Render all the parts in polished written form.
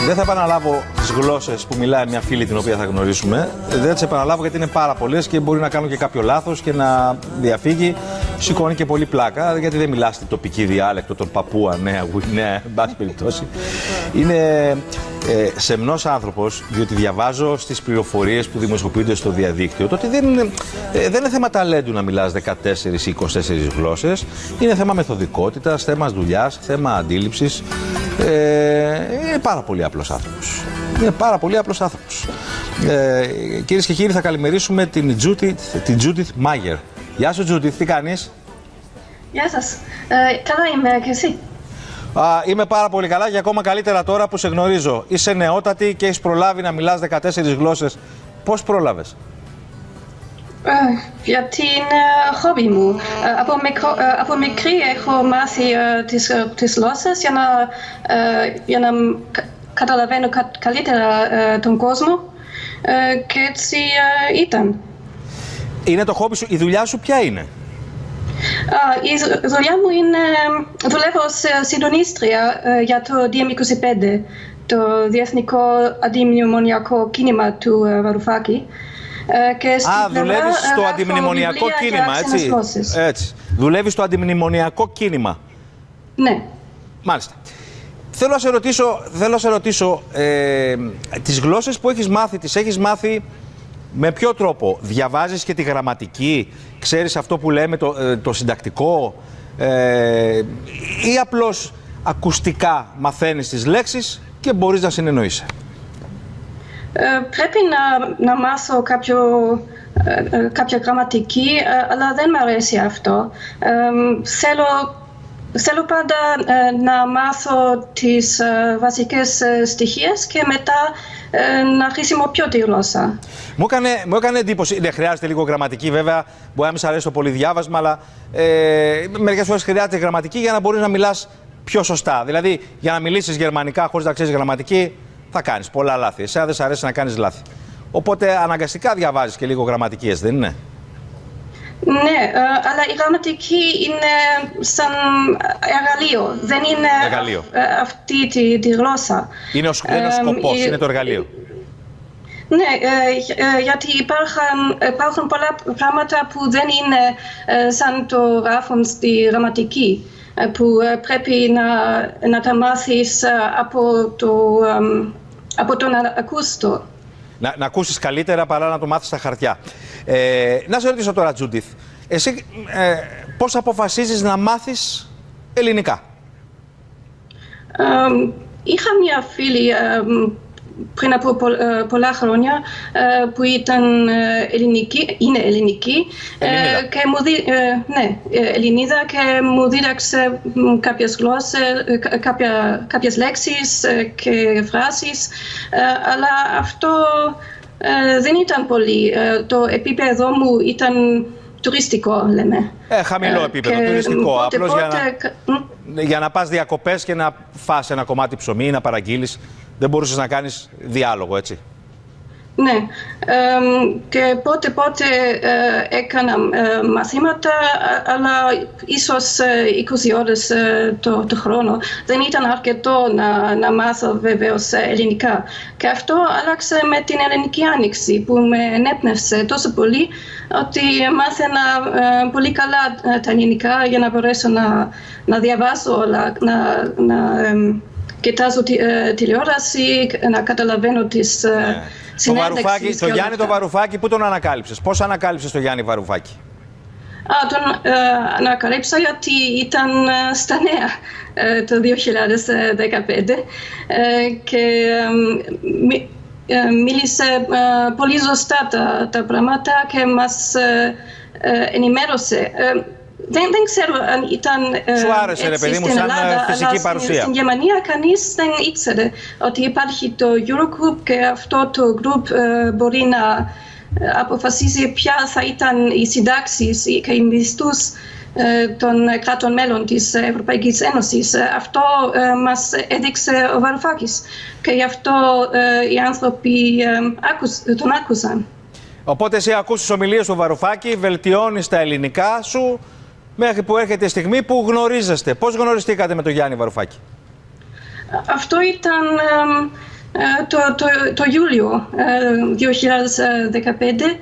Δεν θα επαναλάβω τις γλώσσες που μιλάει μια φίλη την οποία θα γνωρίσουμε. Δεν θα τις επαναλάβω γιατί είναι πάρα πολλές και μπορεί να κάνω και κάποιο λάθος και να διαφύγει. Σηκώνει και πολύ πλάκα γιατί δεν μιλάς την τοπική διάλεκτο, τον Παππούα Νέα Γουινέα, εν πάση περιπτώσει. Είναι σεμνός άνθρωπος, διότι διαβάζω στις πληροφορίες που δημοσιοποιούνται στο διαδίκτυο το ότι δεν είναι θέμα ταλέντου να μιλάς 14 ή 24 γλώσσες. Είναι θέμα μεθοδικότητας, θέμα δουλειάς, θέμα αντίληψης. Είναι πάρα πολύ απλός άνθρωπος. Είναι πάρα πολύ απλός άνθρωπος. Κυρίες και κύριοι, θα καλημερίσουμε την Judith Mayer. Γεια σου, Judith, τι κάνεις? Γεια σας. Καλά είμαι, και εσύ? Είμαι πάρα πολύ καλά και ακόμα καλύτερα τώρα που σε γνωρίζω. Είσαι νεότατη και έχεις προλάβει να μιλάς 14 γλώσσες. Πώς πρόλαβες? Γιατί είναι χόμπι μου. Από μικρή έχω μάθει τις γλώσσες για να καταλαβαίνω καλύτερα τον κόσμο και έτσι ήταν. Είναι το χόμπι σου, η δουλειά σου ποια είναι? Η δουλειά μου είναι, δουλεύω ως συντονίστρια για το DM25, το Διεθνικό Αντιμνημονιακό Κίνημα του Βαρουφάκη. Δουλεύεις στο αντιμνημονιακό κίνημα, έτσι. Δουλεύεις στο αντιμνημονιακό κίνημα. Ναι. Μάλιστα. Θέλω να σε ρωτήσω, τις γλώσσες που έχεις μάθει, τις έχεις μάθει με ποιο τρόπο? Διαβάζεις και τη γραμματική, ξέρεις αυτό που λέμε το συντακτικό, ή απλώς ακουστικά μαθαίνεις τις λέξεις και μπορείς να συνεννοείσαι? Πρέπει να μάθω κάποια γραμματική, αλλά δεν μου αρέσει αυτό. Θέλω πάντα να μάθω τις βασικές στοιχείες και μετά να χρησιμοποιώ τη γλώσσα. Μου έκανε εντύπωση, χρειάζεται λίγο γραμματική βέβαια, μπορεί να μην σ' αρέσει το πολυδιάβασμα, αλλά μερικές φορές χρειάζεται γραμματική για να μπορείς να μιλάς πιο σωστά. Δηλαδή, για να μιλήσεις γερμανικά χωρίς να ξέρεις γραμματική, θα κάνεις πολλά λάθη. Εσένα δεν σ' αρέσει να κάνεις λάθη. Οπότε αναγκαστικά διαβάζεις και λίγο γραμματική, έτσι δεν είναι? Ναι, αλλά η γραμματική είναι σαν εργαλείο. Δεν είναι αυτή τη γλώσσα. Είναι ο σκοπός, είναι το εργαλείο. Ναι, γιατί υπάρχουν πολλά πράγματα που δεν είναι σαν το γράφουν στη γραμματική, που πρέπει να τα μάθεις από το να ακούσεις. Να ακούσεις καλύτερα παρά να το μάθεις στα χαρτιά. Να σε ρωτήσω τώρα, Judith, εσύ πώς αποφασίζεις να μάθεις ελληνικά? Είχα μια φίλη πριν από πολλά χρόνια που ήταν είναι ελληνική και Ελληνίδα, και μου δίδαξε κάποιες γλώσσες, κάποιες λέξεις και φράσεις, αλλά αυτό δεν ήταν πολύ. Το επίπεδο μου ήταν τουριστικό, λέμε. Χαμηλό επίπεδο, τουριστικό. Απλώς για να πας διακοπές και να φας ένα κομμάτι ψωμί ή να παραγγείλεις. Δεν μπορούσες να κάνεις διάλογο, έτσι? Ναι. Και πότε έκανα μαθήματα, αλλά ίσως 20 ώρες το χρόνο. Δεν ήταν αρκετό να μάθω βεβαίως ελληνικά. Και αυτό άλλαξε με την Ελληνική Άνοιξη, που με ενέπνευσε τόσο πολύ ότι μάθαινα πολύ καλά τα ελληνικά για να μπορέσω να διαβάσω όλα, κοιτάζω τηλεόραση, να καταλαβαίνω τις συνέντευξεις. Το Γιάννη το Βαρουφάκη, πού τον ανακάλυψες? Πώς ανακάλυψες το Γιάννη Βαρουφάκη? Τον ανακάλυψα γιατί ήταν στα Νέα το 2015 και μίλησε πολύ σωστά τα πράγματα και μας ενημέρωσε. Δεν ξέρω αν ήταν έτσι στην Ελλάδα, αλλά στην Γερμανία κανείς δεν ήξερε ότι υπάρχει το Eurogroup και αυτό το group μπορεί να αποφασίσει ποια θα ήταν οι συντάξεις και οι μισθούς των κρατών μέλων της Ευρωπαϊκής Ένωσης. Αυτό μας έδειξε ο Βαρουφάκης και γι' αυτό οι άνθρωποι τον άκουσαν. Οπότε εσύ ακούς τις ομιλίες του Βαρουφάκη, βελτιώνεις τα ελληνικά σου, μέχρι που έρχεται η στιγμή που γνωρίζεστε. Πώς γνωριστήκατε με τον Γιάννη Βαρουφάκη? Αυτό ήταν το Ιούλιο 2015.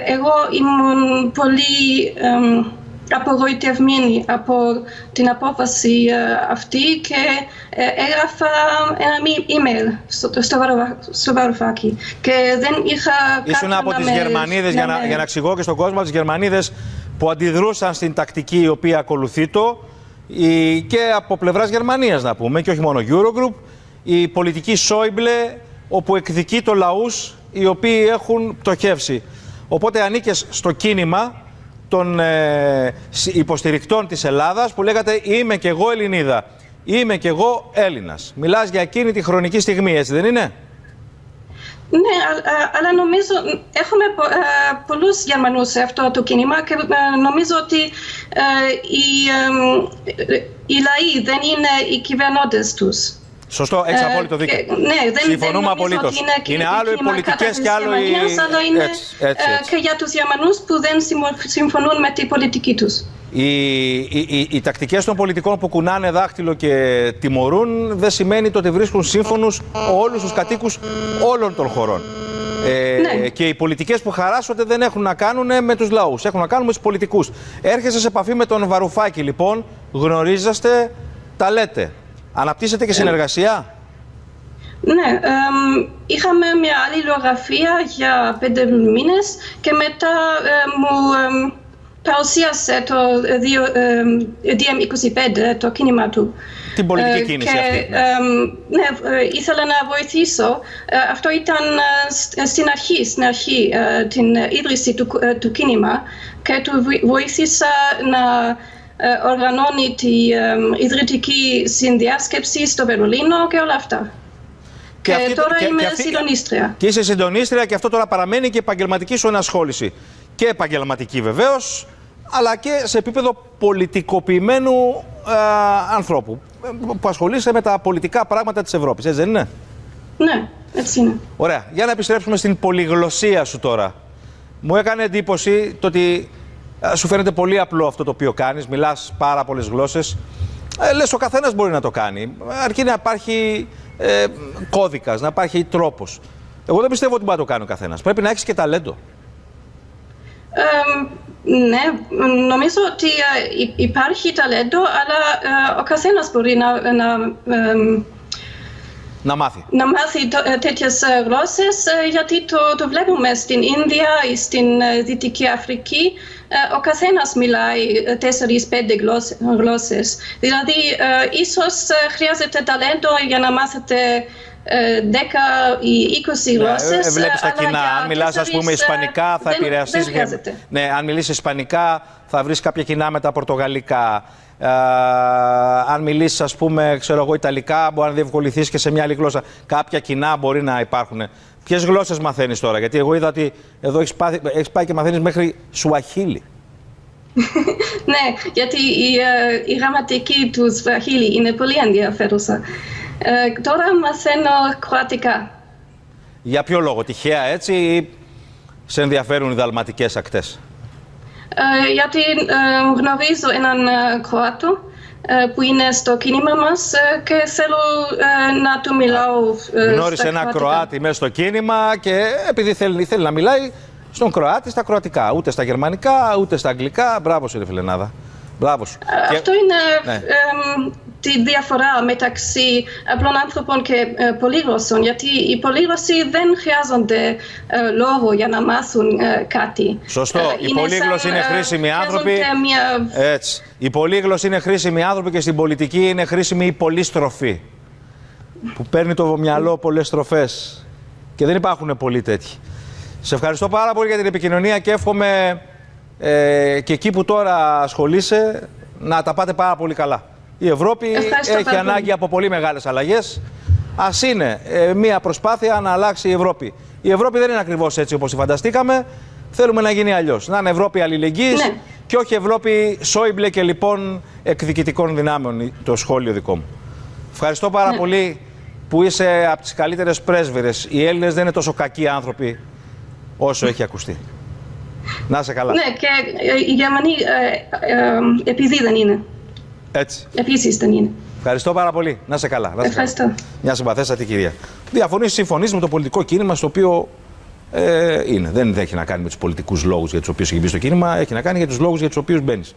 Εγώ ήμουν πολύ απογοητευμένη από την απόφαση αυτή και έγραφα ένα email στο Βαρουφάκη και δεν είχα Ήσουν από τις Γερμανίδες, για να εξηγώ και στον κόσμο, τις Γερμανίδες που αντιδρούσαν στην τακτική η οποία ακολουθεί και από πλευράς Γερμανίας να πούμε, και όχι μόνο Eurogroup, η πολιτική Σόιμπλε, όπου εκδικεί το λαούς οι οποίοι έχουν πτωχεύσει. Οπότε ανήκες στο κίνημα των υποστηρικτών της Ελλάδας που λέγατε «Είμαι κι εγώ Ελληνίδα, είμαι κι εγώ Έλληνας». Μιλάς για εκείνη τη χρονική στιγμή, έτσι δεν είναι? Ναι, αλλά νομίζω έχουμε πολλούς Γερμανούς σε αυτό το κίνημα και νομίζω ότι οι λαοί δεν είναι οι κυβερνότες τους. Σωστό, έχεις απόλυτο δίκιο. Ναι, συμφωνούμε απολύτως. Είναι άλλο οι πολιτικές και άλλο οι... Αλλά είναι και για τους Γερμανούς που δεν συμφωνούν με την πολιτική τους. Οι τακτικές των πολιτικών που κουνάνε δάχτυλο και τιμωρούν δεν σημαίνει το ότι βρίσκουν σύμφωνους όλους τους κατοίκους όλων των χωρών. Ναι. Και οι πολιτικές που χαράσσονται δεν έχουν να κάνουν με τους λαούς, έχουν να κάνουν με τους πολιτικούς. Έρχεσαι σε επαφή με τον Βαρουφάκη λοιπόν, γνωρίζεστε, τα λέτε. Αναπτύσσετε και συνεργασία? Ναι, είχαμε μια αλληλογραφία για 5 μήνες και μετά μου παρουσίασε το DiEM25, το κίνημα του. Την πολιτική κίνηση αυτή. Ναι, ήθελα να βοηθήσω. Αυτό ήταν στην αρχή την ίδρυση του κίνημα και του βοήθησα να οργανώνει την ιδρυτική συνδιάσκεψη στο Βερολίνο και όλα αυτά. Και τώρα είμαι συντονίστρια. Και είσαι συντονίστρια και αυτό τώρα παραμένει και επαγγελματική σου ενασχόληση. Και επαγγελματική βεβαίως, αλλά και σε επίπεδο πολιτικοποιημένου ανθρώπου που ασχολείσαι με τα πολιτικά πράγματα της Ευρώπης, έτσι δεν είναι? Ναι, έτσι είναι. Ωραία. Για να επιστρέψουμε στην πολυγλωσσία σου τώρα. Μου έκανε εντύπωση το ότι σου φαίνεται πολύ απλό αυτό το οποίο κάνεις, μιλάς πάρα πολλές γλώσσες. Λες ο καθένας μπορεί να το κάνει, αρκεί να υπάρχει κώδικας, να υπάρχει τρόπος. Εγώ δεν πιστεύω ότι μπορεί να το κάνει ο καθένας. Πρέπει να έχεις και ταλέντο. Ναι, νομίζω ότι υπάρχει ταλέντο, αλλά ο καθένας μπορεί να μάθει τέτοιες γλώσσες, γιατί το βλέπουμε στην Ινδία ή στην Δυτική Αφρική. Ο καθένας μιλάει 4-5 γλώσσες. Δηλαδή, ίσως χρειάζεται ταλέντο για να μάθετε 10 ή 20 γλώσσες. Βλέπεις τα κοινά. Αν μιλάς, ας πούμε, ισπανικά, θα επηρεαστείς. Ναι, αν μιλήσεις ισπανικά, θα βρεις κάποια κοινά με τα πορτογαλικά. Αν μιλήσεις, ας πούμε, ξέρω εγώ, ιταλικά, μπορεί να διευκολυνθείς και σε μια άλλη γλώσσα. Κάποια κοινά μπορεί να υπάρχουν. Ποιες γλώσσες μαθαίνεις τώρα? Γιατί εγώ είδα ότι εδώ έχεις πάει και μαθαίνεις μέχρι Σουαχίλι. Ναι, γιατί η γραμματική του Σουαχίλι είναι πολύ ενδιαφέρουσα. Τώρα μαθαίνω κροατικά. Για ποιο λόγο? Τυχαία έτσι ή σε ενδιαφέρουν οι δαλματικές ακτές? Γιατί γνωρίζω έναν Κροάτο που είναι στο κίνημα μας και θέλω να του μιλάω Γνώρισε ένα Κροάτι μέσα στο κίνημα και επειδή θέλει να μιλάει στον Κροάτι στα κροατικά, ούτε στα γερμανικά, ούτε στα αγγλικά. Μπράβο σου, ρε φιλενάδα. Μπράβο σου. Αυτό είναι τη διαφορά μεταξύ απλών άνθρωπων και πολύγλωσσων, γιατί οι πολύγλωσσοι δεν χρειάζονται λόγο για να μάθουν κάτι. Σωστό. Οι πολύγλωσσοι είναι χρήσιμοι άνθρωποι. Έτσι. Οι πολύγλωσσοι είναι χρήσιμοι άνθρωποι και στην πολιτική είναι χρήσιμη η πολύστροφη. Που παίρνει το μυαλό πολλές στροφές. Και δεν υπάρχουν πολλοί τέτοιοι. Σε ευχαριστώ πάρα πολύ για την επικοινωνία και εύχομαι και εκεί που τώρα ασχολείσαι να τα πάτε πάρα πολύ καλά. Η Ευρώπη έχει ανάγκη από πολύ μεγάλες αλλαγές. Ας είναι μια προσπάθεια να αλλάξει η Ευρώπη. Η Ευρώπη δεν είναι ακριβώς έτσι όπως τη φανταστήκαμε. Θέλουμε να γίνει αλλιώς. Να είναι Ευρώπη αλληλεγγύης και όχι Ευρώπη Σόιμπλε και λοιπόν εκδικητικών δυνάμεων, το σχόλιο δικό μου. Ευχαριστώ πάρα πολύ που είσαι από τις καλύτερες πρέσβυρες. Οι Έλληνες δεν είναι τόσο κακοί άνθρωποι όσο έχει ακουστεί. Να είσαι καλά. Ναι, και οι Γερμανοί επειδή δεν είναι. Έτσι. Επίσης δεν είναι. Ευχαριστώ πάρα πολύ. Να είσαι καλά. Ευχαριστώ. Μια συμπαθέστατη κυρία. Διαφωνείς, συμφωνείς με το πολιτικό κίνημα στο οποίο είναι. Δεν έχει να κάνει με τους πολιτικούς λόγους για τους οποίους έχει μπει στο κίνημα, έχει να κάνει για τους λόγους για τους οποίους μπαίνεις.